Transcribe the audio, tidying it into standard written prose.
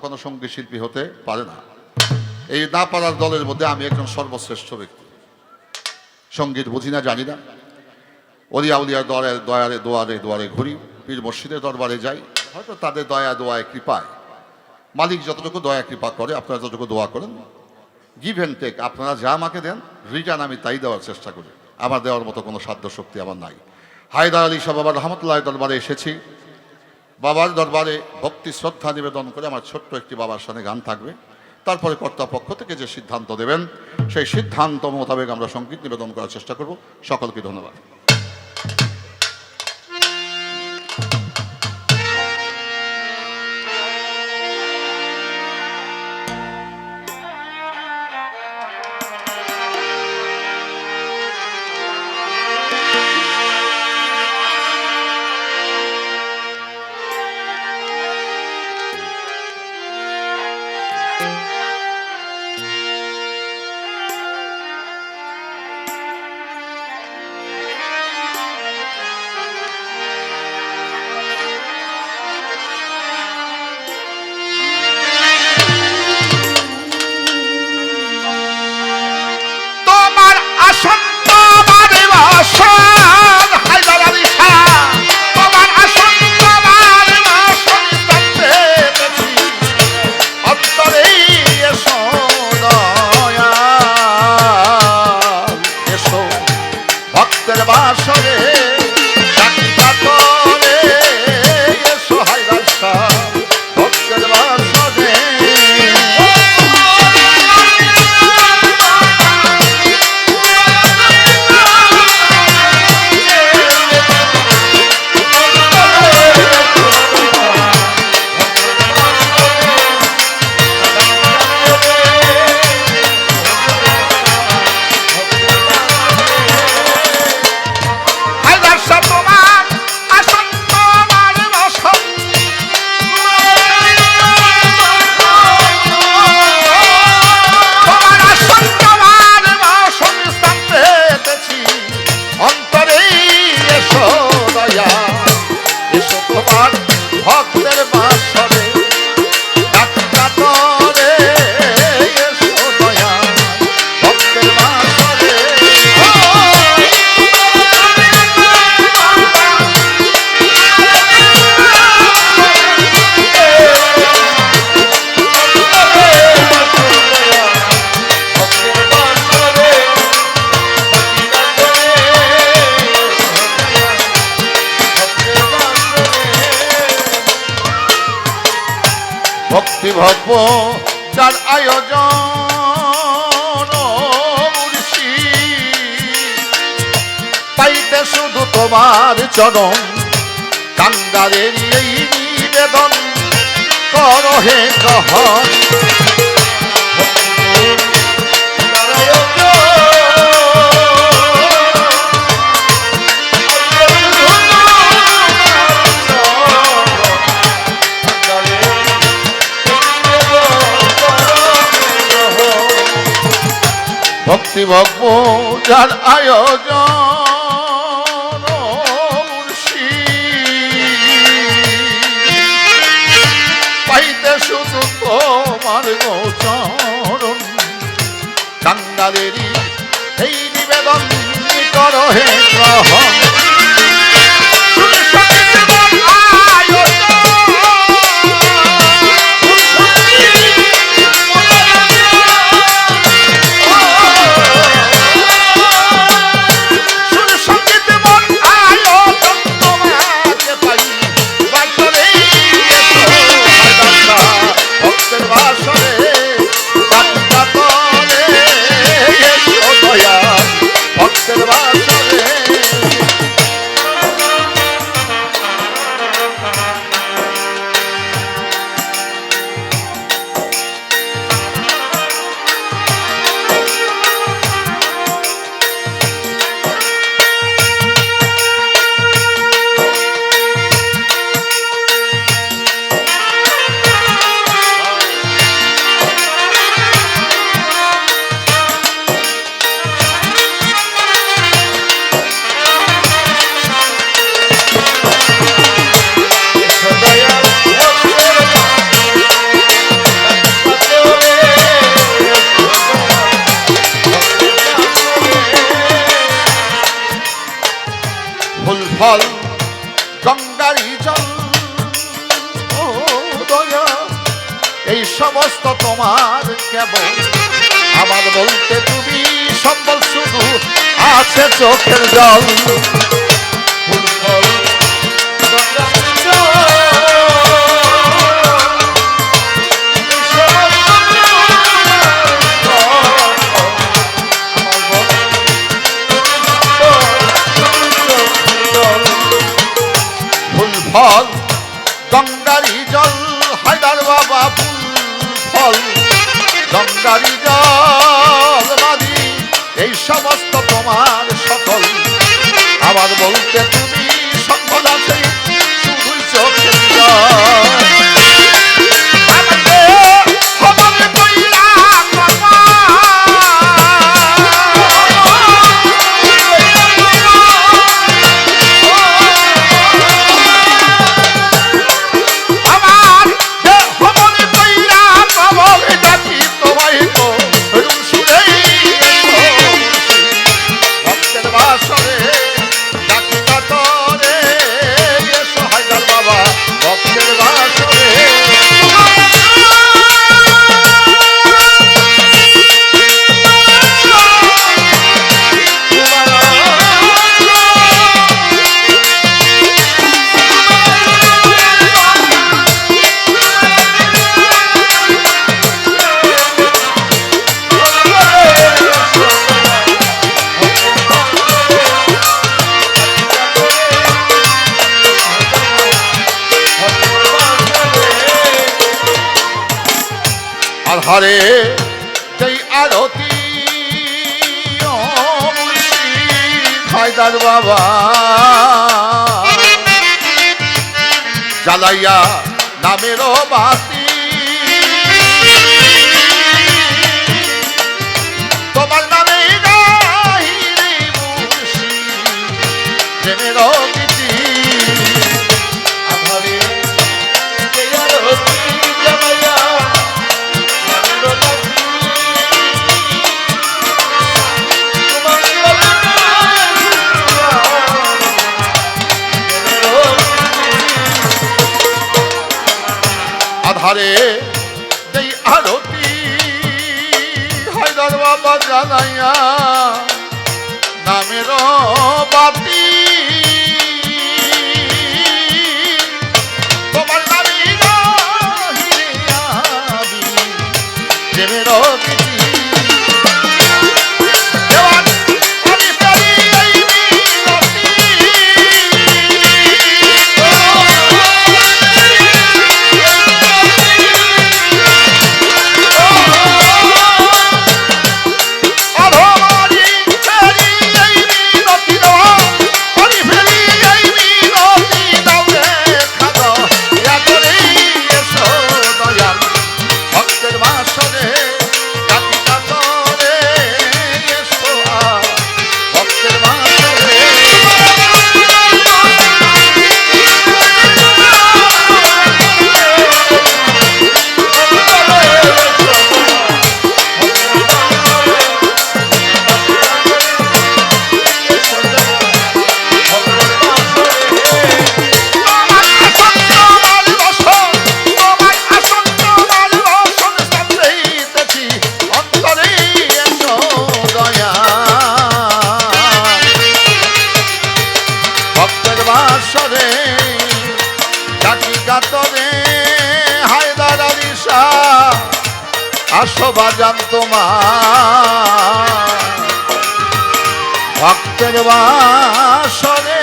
কোনো সঙ্গীত শিল্পী হতে পারে না। এই না পারার দলের মধ্যে আমি একজন সর্বশ্রেষ্ঠ ব্যক্তি। সঙ্গীত বুঝি না, জানি না। অলিয়া উলিয়ার দয়ারে দোয়ারে দোয়ারে ঘুরি, পীর মসজিদের দরবারে যাই, হয়তো তাদের দয়া দোয়ায় কৃপায় মালিক যতটুকু দয়া কৃপা করে আপনারা যতটুকু দোয়া করেন, গিভ অ্যান্ড টেক, আপনারা যা আমাকে দেন রিটার্ন আমি তাই দেওয়ার চেষ্টা করি। আমার দেওয়ার মতো কোনো সাধ্য শক্তি আমার নাই। হায়দার আলী শাহ বাবার রহমতুল্লাহ দরবারে এসেছি। বাবার দরবারে ভক্তি শ্রদ্ধা নিবেদন করে আমার ছোট্ট একটি বাবার সাথে গান থাকবে। তারপরে কর্তাপক্ষ থেকে যে সিদ্ধান্ত দেবেন সেই সিদ্ধান্ত মোতাবেক আমরা সঙ্গীত নিবেদন করার চেষ্টা করব। সকলকে ধন্যবাদ। ভক্তি ভব্য যার আয়োজন পাইতে শুধু তোমার চরণ, কাঙ্গালের এই নিবেদন করো হে গ্রহণ। ভক্তি ভব্য যার আয়োজন পাইতে শুধু তোমার গোচরণ, কাঙ্গালেরই এই নিবেদন করো হে গ্রহণ। এই সমস্ত তোমার কেবল আমার বলতে তুমি সম্বল শুধু আছে চোখের জল ফল গঙ্গারি জল হায়দার বাবা ফুল ফল গঙ্গারি জল বাদি এই সমস্ত তোমার সকল আমার বলতে তুমি সম্পদ আছে শুধুই চোখের জল হরে সেই আরতি হায়দার বাবা জ্বালাইয়া নামেরও বাতি তোমার নামে গাহিরে মুর্শিদ প্রেমেরও গীতি হরে সেই আরতি জ্বালাইয়া আধারে এই আরতি হায়দার বাবা জানাইয়া নামের বাতি তোমার নামে গাহিরে আমি প্রেমের গীতি আসো বাজান তোমার ভক্তের বাসরে